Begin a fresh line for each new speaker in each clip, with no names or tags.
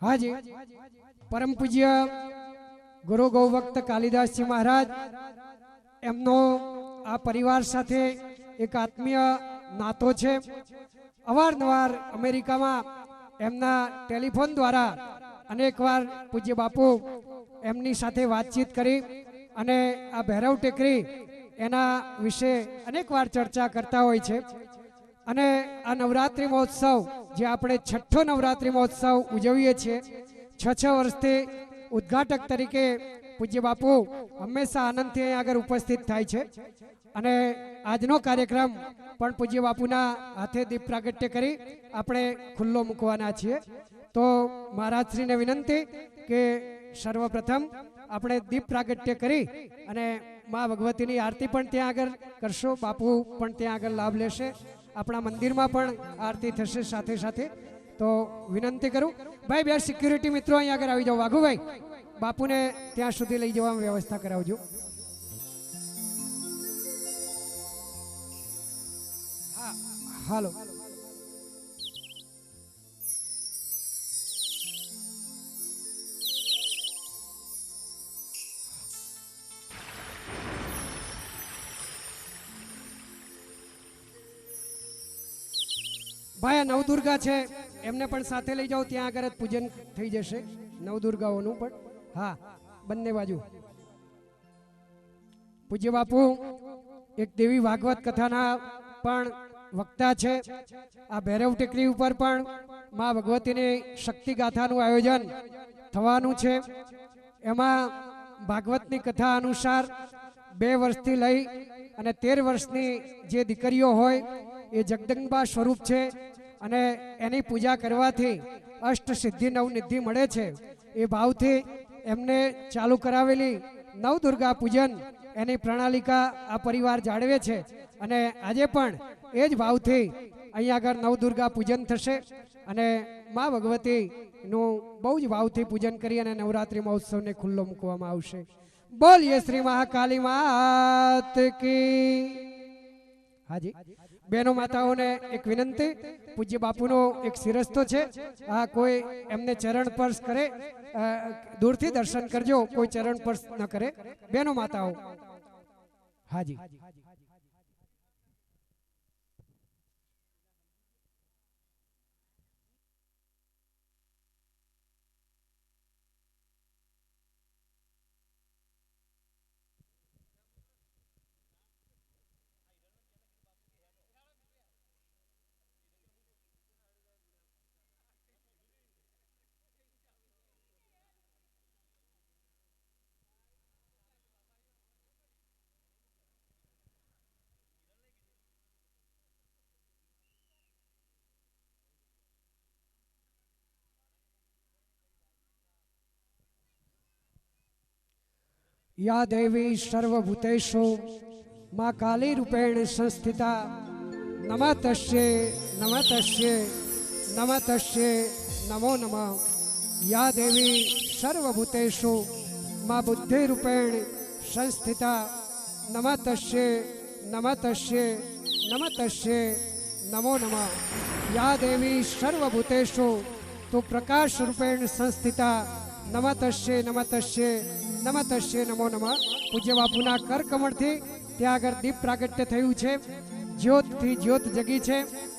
हाँ जी, परम पूज्य गुरु गौभक्त कालिदास जी महाराज एमनो आ परिवार साथे एक आत्मीय नातो छे। अवारनवार अमेरिका में एमना टेलिफोन द्वारा अनेक वार पूज्य बापू एमनी साथे बातचीत करी अने आ भैरव टेकरी एना विषे अनेक वार चर्चा करता होय छे। अने आ नवरात्रि महोत्सव जे आपणे छठ्ठो नवरात्रि महोत्सव उजवीए छे, 6 वर्षथी उद्घाटक तरीके पूज्य बापू हमेशा आनंदथी अहीं आगळ उपस्थित थाय छे। अने आजनो कार्यक्रम पण पूज्य बापूना हाथे दीप प्रागट्य करी आपणे खुल्लो मूकवाना छीए। तो महाराजश्रीने विनंती के सर्वप्रथम આપણે દીપ પ્રાગટ્ય કરી અને માં ભગવતીની આરતી પણ ત્યાં આગળ કરશો। બાપુ પણ ત્યાં આગળ લાભ લેશે। આપણા મંદિરમાં પણ આરતી થશે સાથે સાથે। તો વિનંતી કરું ભાઈ બે સિક્યુરિટી મિત્રો અહીં આગળ આવી જાઓ। વાઘુભાઈ બાપુને ત્યાં સુધી લઈ જવામાં વ્યવસ્થા કરાવજો। હા હાલો भाई नवदुर्गा है एमने पण साथे लई जाओ। त्या आगळ पूजन थई जशे नवदुर्गाओनुं पण। हाँ बंने बाजू पूज्य बापू एक देवी भागवत कथाना पण वक्ता छे। आ भैरव टेकरी उपर पण मां भगवतीनी शक्ति गाथानुं आयोजन थवानुं छे। एमां भागवतनी कथा अनुसार 2 वर्षथी लई अने 13 वर्षनी जे दीकरीओ होय ए जगदंबा स्वरूप छे अने एनी पूजा करवाथी अष्ट सिद्धि नवनिधि मळे छे। ए भावथी एमने चालू करावेली नवदुर्गा पूजन एनी प्रणालिका आ परिवार जाळवे छे। अने आजे पण ए ज भावथी अहीं आगळ नवदुर्गा पूजन थशे अने मां भगवतीनुं बहु ज भावथी पूजन करी अने नवरात्रि महोत्सवने खुल्लो मूकवामां आवशे। बोलिए श्री महाकाली मात की। हाजी बहनों माताओं ने एक विनंती पूज्य बापूनो एक सिरस्तो छे। आ कोई एमने चरण स्पर्श करे दूर थी दर्शन करजो, कोई चरण स्पर्श न करे बहनों माताओं। हाजी या देवी सर्वभूतेषु मां काली रूपेण संस्थिता नमः तस्यै नमः तस्यै नमः तस्यै नमो नमः। या देवी सर्वभूतेषु मां बुद्धि रूपेण संस्थिता नमः तस्यै नमः तस्यै नमः तस्यै नमो नमः। या देवी सर्वभूतेषु तु प्रकाश रूपेण संस्थिता नमः तस्यै नमः तस्यै नमः तस्यै नमो नमः। पूज्य बापूना कर कमळथी त्यां आगळ दीप प्रागट्य थयुं छे। ज्योत थी ज्योत जगी छे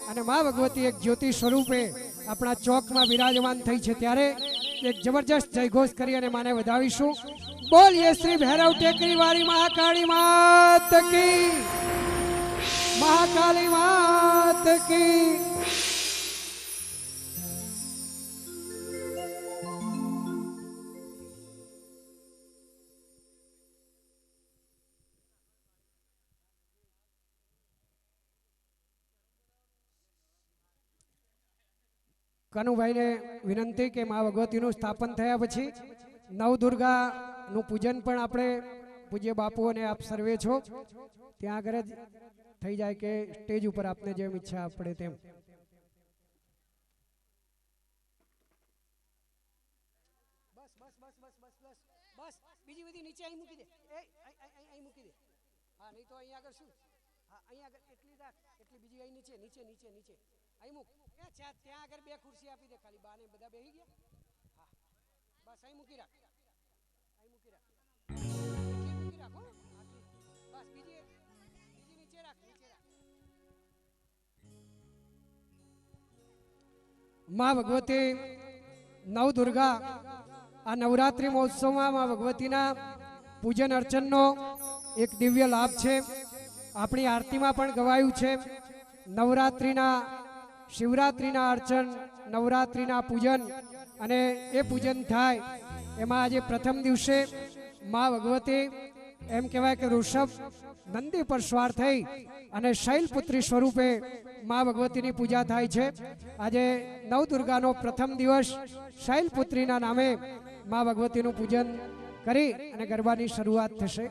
अने मां भगवती एक ज्योति स्वरूपे अपना चौक में विराजमान थई छे। त्यारे एक जबरदस्त जयघोष करी अने माने वधावीशुं। बोलिए श्री भैरव टेकरी वाली महाकाली मात की, महाकाली मात की। कनुभाई ने विनंती के मां भगवतीनुं स्थापन थया पछी नवदुर्गानुं पूजन पण आपणे पूज्य बापू अने आप सर्वे छो त्यां आगळ ज थई जाय के स्टेज उपर आपने जेम इच्छा आपणे तेम। बस बस बस बस बस बस बस बीजी बधी नीचे અહીં મૂકી દે। એ અહીં મૂકી દે। હા નહીં તો અહીં આગળ શું? હા અહીં આગળ એટલી રાખ, એટલી બીજી અહીં નીચે નીચે નીચે નીચે અહીં મૂક। ત્યાં આગળ 2 ખુરશી આપી દે ખાલી, બાને બધા બેહી ગયા। બસ અહીં મૂકી રાખ, અહીં મૂકી રાખ, મૂકી રાખો, બસ બીજી નીચે રાખ, નીચે રાખ. માં ભગવતી નવ દુર્ગા આ નવરાત્રી મહોત્સવમાં માં ભગવતીના પૂજન અર્ચનનો એક દિવ્ય લાભ છે. આપણી આરતીમાં પણ ગવાયું છે. નવરાત્રિના શિવરાત્રિના અર્ચન, નવરાત્રિના પૂજન અને એ પૂજન થાય એમાં આજે પ્રથમ દિવસે માં ભગવતી એમ કહેવાય કે ઋષભ નંદી પર સવાર થઈ અને શૈલપુત્રી સ્વરૂપે માં ભગવતીની પૂજા થાય છે. આજે નવદુર્ગાનો પ્રથમ દિવસ શૈલપુત્રીના નામે માં ભગવતીનું પૂજન કરી અને ગરબાની શરૂઆત થશે.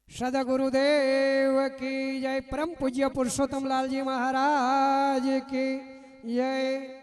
सदगुरुदेव की जय. परम पूज्य पुरुषोत्तम लाल जी महाराज की जय.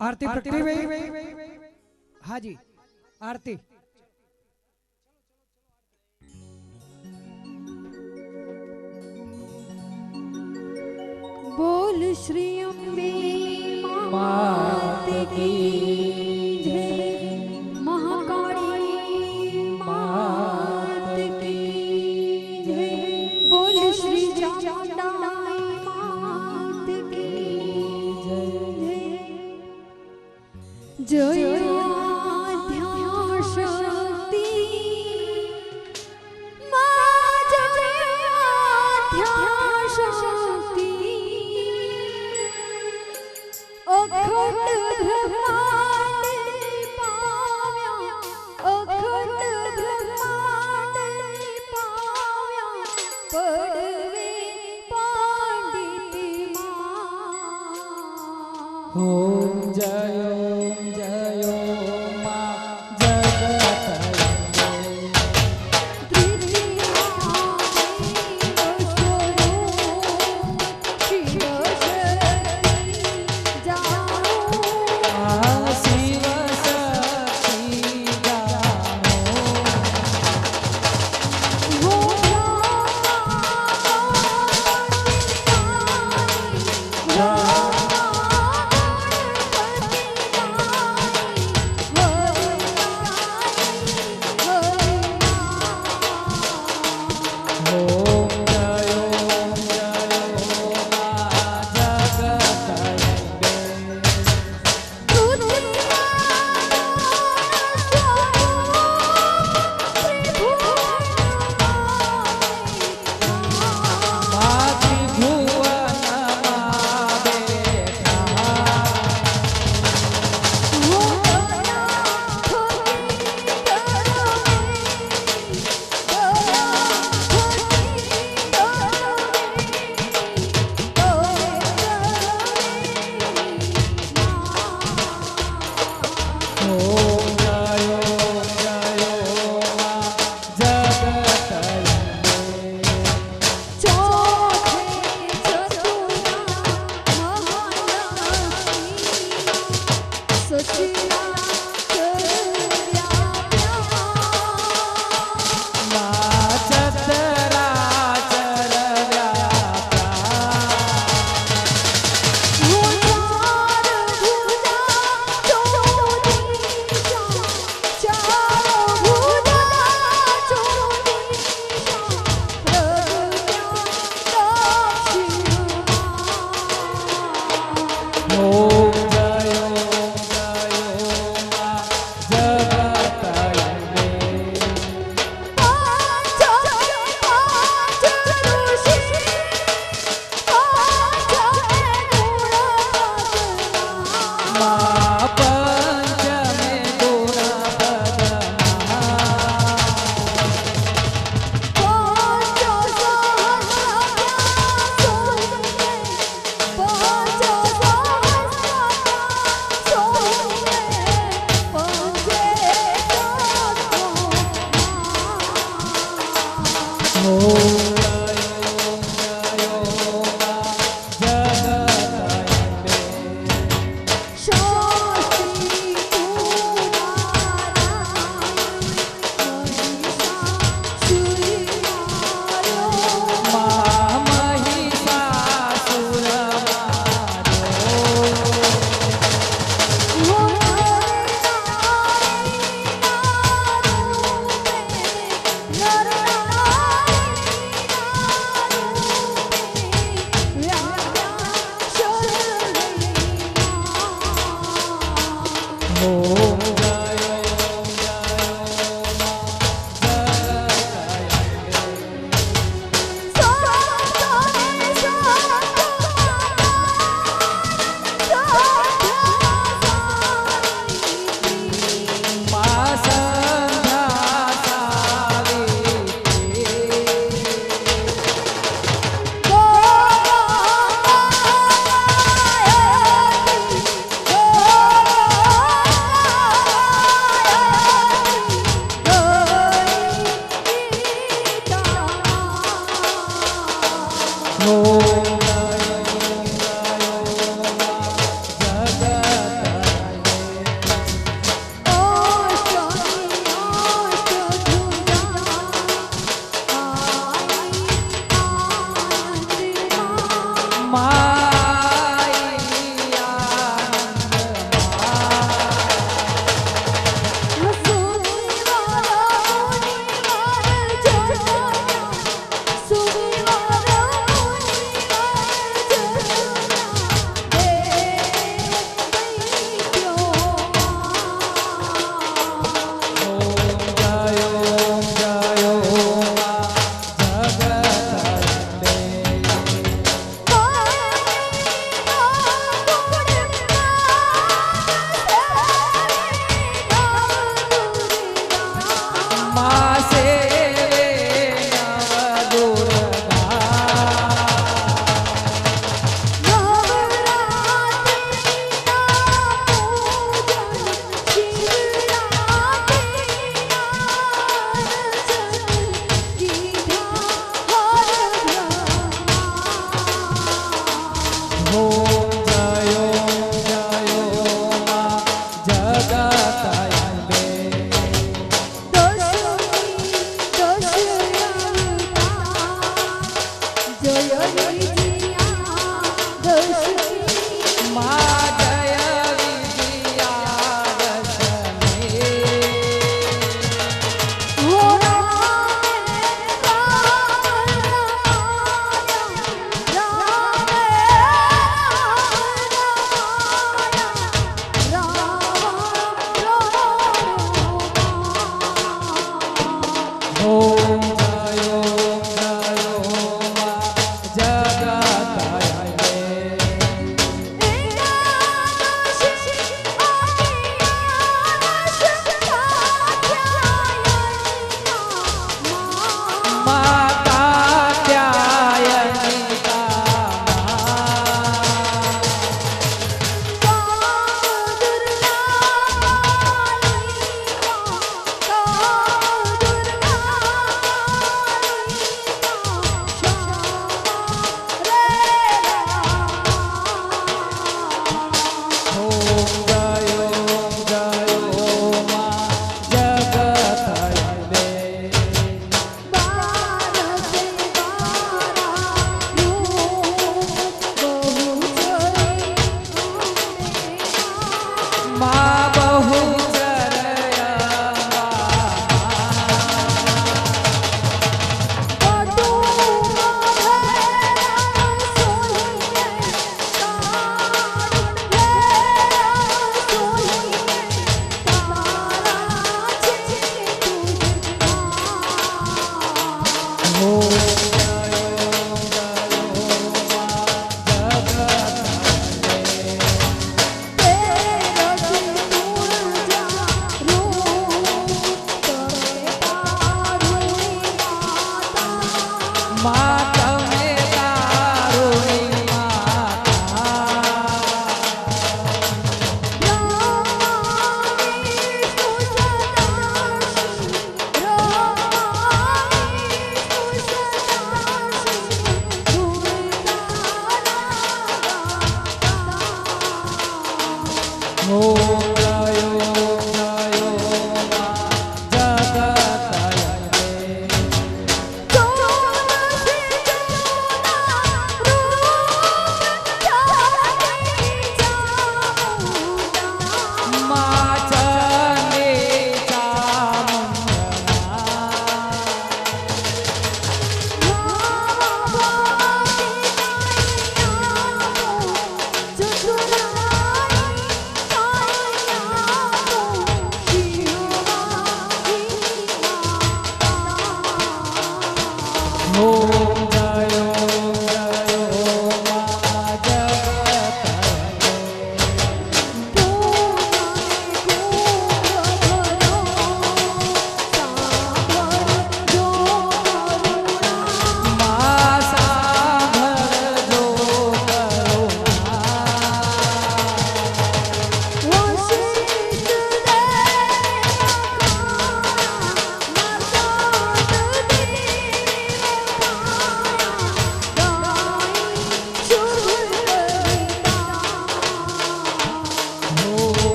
आरती प्रगटी भाई. हाँ जी आरती.
बोल श्री अम्बे मात की जय. महाकाली मात की जय. बोल श्री चामुंडा मात की जय. जय
ओम जय ओम जय ओम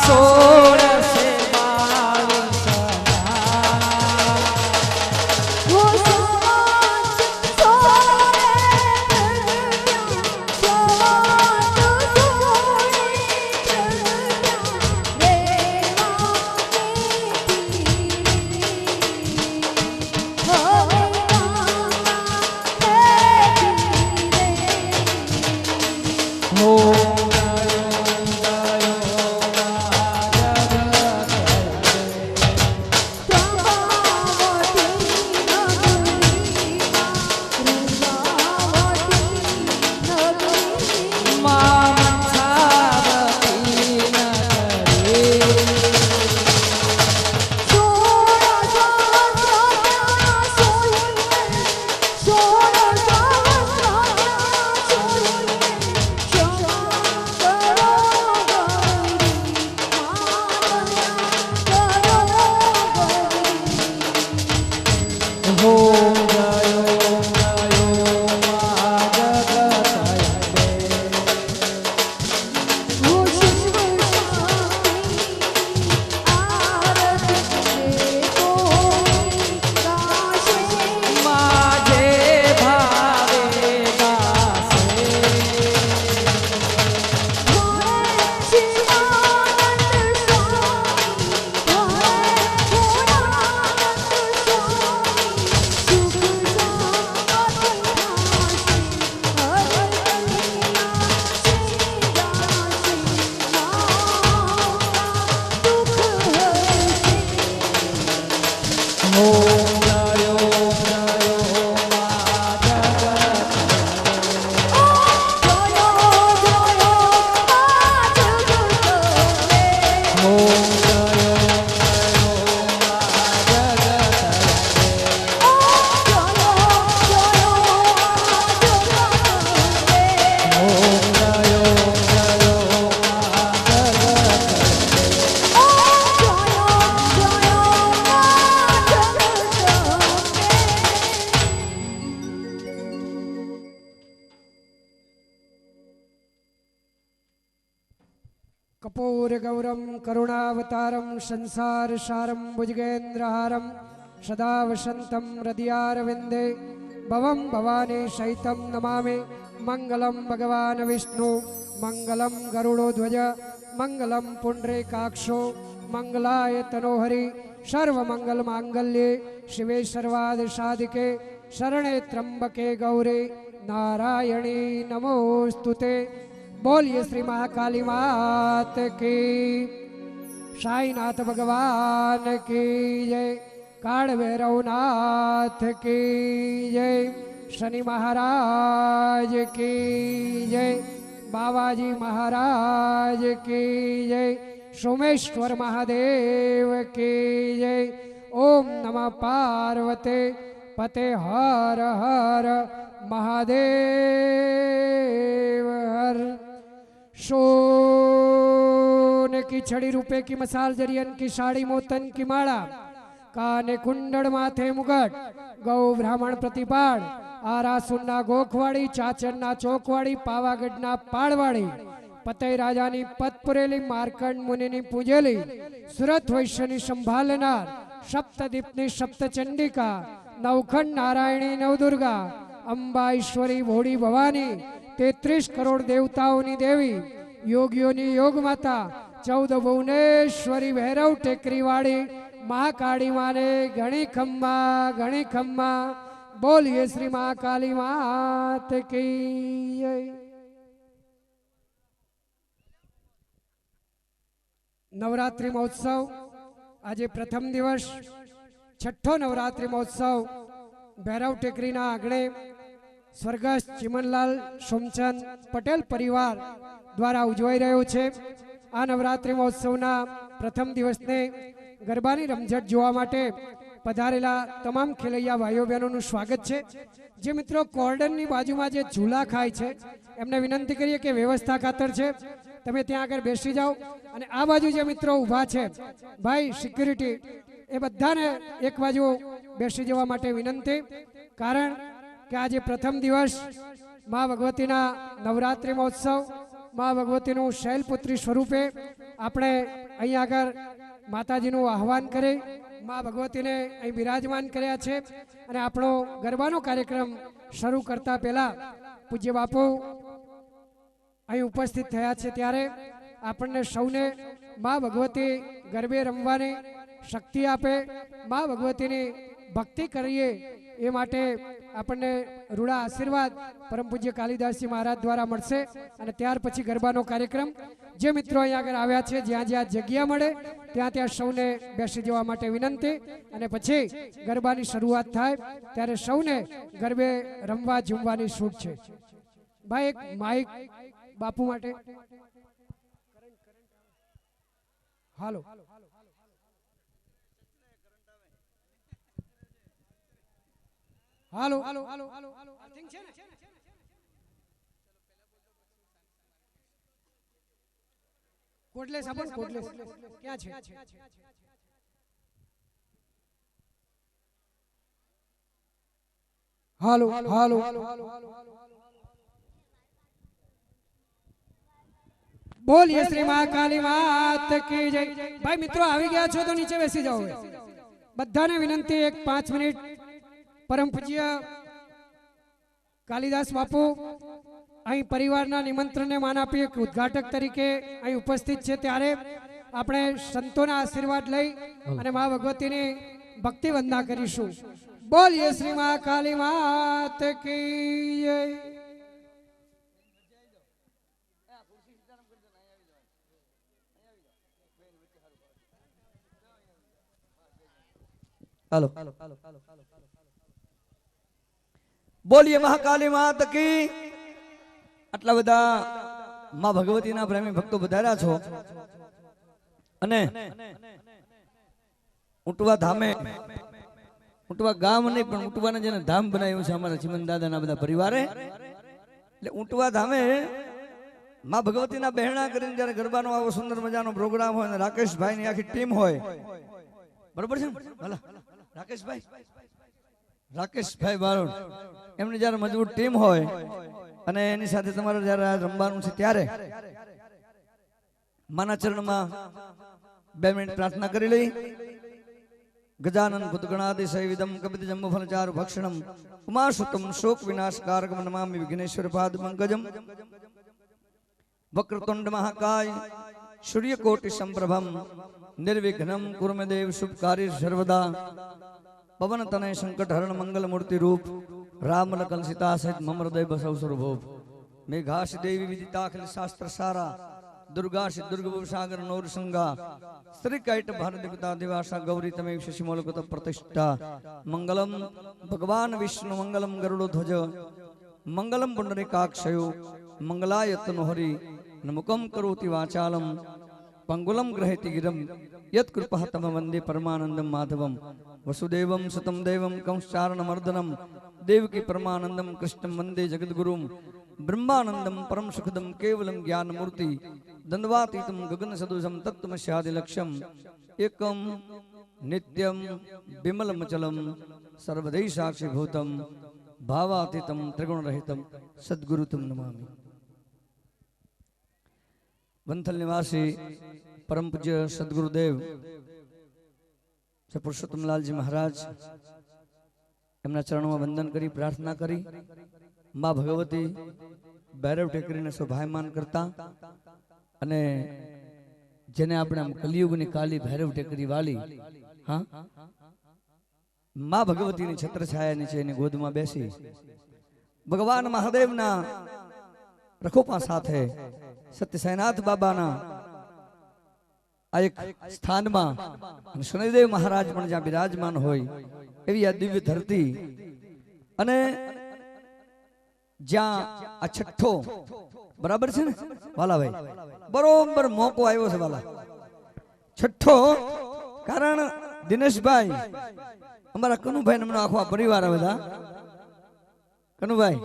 સોળસે બાવીસ
वो सोच सोरे प्रज्ञा सोच सोरे प्रज्ञा देवा
હો
कपूर गौरम करुणावतारम संसार सारम भुजगेन्द्रहारम सदा वसंतम हृदयारविंदे भवम भवानी सहितम नमामि मंगलम भगवान विष्णु मंगलम गरुड़ोध्वज मंगलम पुंडरीकाक्षो मंगलाय तनोहरि सर्वमंगल मांगल्ये शिवे सर्वाद साधिके शरणे त्र्यंबके गौरी नारायणी नमोस्तुते। बोलिए श्री महाकाली मात की, साईनाथ भगवान की जय, काल भैरवनाथ की जय, शनि महाराज की जय, बाबाजी महाराज की जय, सोमेश्वर महादेव की जय। ओम नमः पार्वते पते हर हर महादेव हर। सोने की छड़ी रुपए की मसाल जरियन की साड़ी मोतन की माला, काने कुंडल माथे मुगट, गौ ब्राह्मण प्रतिपाड़, आरा सुन्ना गोखवाड़ी, चाचरना चौकवाड़ी, पावागढ़ना पाड़वाड़ी, पतई राजानी पतपुरेली, मार्कंड मुनिनी पूजेली, सुरत वैश्यनी संभालनार, सप्तदीपनी सप्तचंडिका, नवखंड नारायणी नवदुर्गा, अंबा ईश्वरी भोड़ी भवानी, 33 करोड़ देवताओनी देवी, योगियोनी योग माता, 14 भुवनेश्वरी भैरव टेकरी वाड़ी, महाकाली माने घणी खम्मा। बोलिए श्री महाकाली मात की जय। नवरात्रि महोत्सव आज प्रथम दिवस, छठो नवरात्रि महोत्सव भैरव टेकरीना आंगणे स्वर्गस्थ चिमनलाल सोमचंद पटेल परिवार द्वारा उजवाई रह्यो छे। आ नवरात्रि महोत्सवना प्रथम दिवसने गरबानी रमझट जोवा माटे पधारेला तमाम खेलैया भाईओ बहनों स्वागत है। जे मित्रों कोर्डननी बाजुमां जे झूला खाय छे एमने विनंती करीए के व्यवस्था खातर छे तमे त्यां आगळ बेसी जाओ अने आ बाजु जे मित्रों ऊभा छे भाई सिक्योरिटी ए बधाने एक बाजु बेसी जवा माटे विनंती, कारण के आज प्रथम दिवस मां भगवतीना नवरात्रि महोत्सव મા ભગવતીનું શૈલપુત્રી સ્વરૂપે આપણે અહીં આગળ માતાજીનું આહવાન કરી મા ભગવતીને અહીં બિરાજમાન કર્યા છે અને આપણો ગરબાનો કાર્યક્રમ શરૂ કરતા પહેલા પૂજ્ય બાપુ અહીં ઉપસ્થિત થયા છે ત્યારે આપણને સૌને મા ભગવતી ગરબે રમવાની શક્તિ આપે, મા ભગવતીની ભક્તિ કરીએ એ માટે આપણને રૂડા આશીર્વાદ પરમ પૂજ્ય કાલિદાસજી મહારાજ દ્વારા મળશે અને ત્યાર પછી ગરબાનો કાર્યક્રમ જે મિત્રો અહીંયા આગળ આવ્યા છે જ્યાં જ્યાં જગ્યા મળે ત્યાં ત્યાં સૌને બેસી જવા માટે વિનંતી અને પછી ગરબાની શરૂઆત થાય ત્યારે સૌને ગરબે રમવા ઝૂમવાની છૂટ છે. ભાઈ એક માઇક બાપુ માટે. હાલો હાલો કોટલેસ આપો ને, કોટલેસ ક્યાં છે? હાલો હાલો બોલીએ શ્રી મહાકાલી માત કી જય. ભાઈ મિત્રો આવી ગયા છો તો નીચે બેસી જાઓ. બધાને વિનંતી, એક 5 મિનિટ પરમ પૂજ્ય કાલિદાસ બાપુ અહીં પરિવારના નિમંત્રણને માન આપી એક ઉદ્ઘાટક તરીકે અહીં ઉપસ્થિત છે ત્યારે આપણે સંતોના આશીર્વાદ લઈ અને મા ભગવતીની ભક્તિ વંદના કરીશું. બોલીએ શ્રી મહાકાલી માત કી જય.
હાલો બોલીએ મહાકાલી માત કી. આટલા બધા માં ભગવતીના પ્રેમી ભક્તો વધાર્યા છો અને ઉટવા ધામે, ઉટવા ગામ નહીં પણ ઉટવાને જેને ધામ બનાવ્યું છે અમારા ચીમન દાદાના બધા પરિવારે, એટલે ઉટવા ધામે માં ભગવતીના બહેણા કરીને જયારે ગરબાનો આવો સુંદર મજાનો પ્રોગ્રામ હોય અને રાકેશભાઈ ની આખી ટીમ હોય, બરોબર છે ભલા રાકેશભાઈ બારોડ એમની જયારે મજબૂત ટીમ હોય અને એની સાથે તમારે જયારે રમવાનું છે ત્યારે માના ચરણમાં 2 મિનિટ પ્રાર્થના કરી લઈ. ગજાનન ભૂતગણાદિશયવિદમ કપિત જંબુફલચારુ ભક્ષણમ ઉમાસુતમ શોક વિનાશકારકમ નમામિ વિઘ્નેશ્વર પાદ પંકજમ. વક્રતુંડ મહાકાય સૂર્યકોટિ સંપ્રભમ निर्विघ्नं कुरु देव शुभ कार्य सर्वदा. पवन तनय संकट हरण मंगल मूर्ति रूप राम लखन सीता सहित मम हृदय बसव स्वरूप. मेघास देवी विदिताखिल शास्त्र सारा दुर्गा से दुर्ग सागर नौर संगा श्री कैट भारत देवता दिवासा गौरी तमेव शशिमौलकत प्रतिष्ठा. मंगलम भगवान विष्णु मंगलम गरुड़ ध्वज मंगलम पुंडरीकाक्षयो मंगलायतनु हरि मुखम करोति वाचालम पंगुलम ग्रहति गिरम यत कृपा तम वंदे परमानंदम माधवम. वसुदेवम सुतम देवम कंसारण मर्दनम देवकी परमानंदम कृष्णम वंदे जगद्गुरुम. ब्रह्मानंदम परम सुखदम केवलम ज्ञान मूर्ति दंडवातीतम गगन सदृशम तत्त्वमस्यादि लक्ष्यम एकम नित्यम विमलमचलम सर्वदै साक्षी भूतम भावातीतम त्रिगुण रहितम सद्गुरु तुम नमामि. वंथल निवासी परम पूज्य सदगुरुदेव श्री पुरुषोत्तम लालजी महाराज एमना चरणों में वंदन करी प्रार्थना करी. मां भगवती भैरव टेकरी ने शोभायमान करता अने जेने आपणे कलियुग ની કાલી ભૈરવ ટેકરી વાલી હા मां भगवती ની છત્ર છાયા નીચે એની ગોદમાં બેસી ભગવાન મહાદેવના રખોપા સાથે સત્યસાઈનાથ બાબાના આ એક સ્થાનમાં અને શનિદેવ મહારાજ પણ જ્યાં બિરાજમાન હોય એવી આ દિવ્ય ધરતી અને જ્યાં આ છઠ્ઠો બરાબર છે ને વાલાભાઈ બરોબર મોકો આવ્યો છે વાલા છઠ્ઠો. કારણ દિનેશભાઈ અમારા કનુભાઈ એમનો આખો પરિવાર બધા કનુભાઈ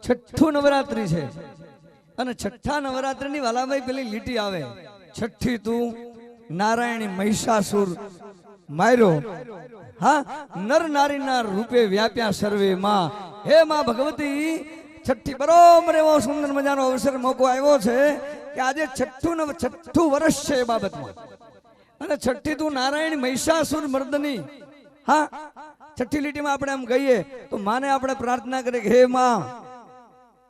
છઠ્ઠું નવરાત્રી છે અને છઠ્ઠા નવરાત્રી ની વાલાભાઈ પેલી લીટી આવે છઠ્ઠી તું નારાયણી મહિષાસુર માર્યો હા નર નારીના રૂપે વ્યાપ્યા સર્વે માં. હે માં ભગવતી છઠ્ઠી બરોબર એવો સુંદર મજાનો અવસર મોકો આવ્યો છે કે આજે છઠ્ઠું વર્ષ છે એ બાબતમાં. અને છઠ્ઠી તું નારાયણ મહિષાસુર મર્દની. હા, છઠ્ઠી લીટીમાં આપણે આમ કહીએ તો માને આપણે પ્રાર્થના કરીએ કે હે માં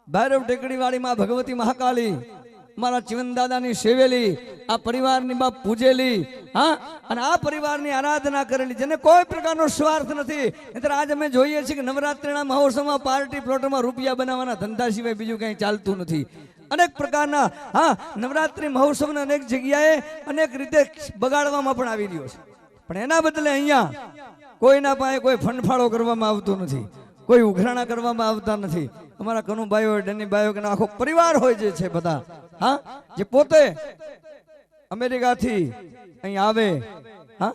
ભૈરવ ટેકડી વાળી માં ભગવતી મહાકાળી, મારા જીવન દાદાની સેવેલી, આ પરિવારની બાપ પૂજેલી, હા, અને આ પરિવારની આરાધના કરેલી, જેને કોઈ પ્રકારનો સ્વાર્થ નથી. નહીંતર આજ અમે જોઈએ છીએ કે નવરાત્રિના મહોત્સવમાં પાર્ટી પ્લોટમાં રૂપિયા બનાવવાના ધંધા સિવાય બીજું કંઈ ચાલતું નથી. અનેક પ્રકારના નવરાત્રિ મહોત્સવને અનેક જગ્યાએ અનેક રીતે બગાડવામાં પણ આવી રહ્યો છે. પણ એના બદલે અહીંયા કોઈના પાસે કોઈ ફંડફાળો કરવામાં આવતો નથી, કોઈ ઉઘરાણા કરવામાં આવતા નથી. અમારા કનુભાઈઓ હોય, ડનીભાઈઓ કે આખો પરિવાર હોય જે છે બધા, હા, જે પોતે અમેરિકાથી અહીં આવે, હા,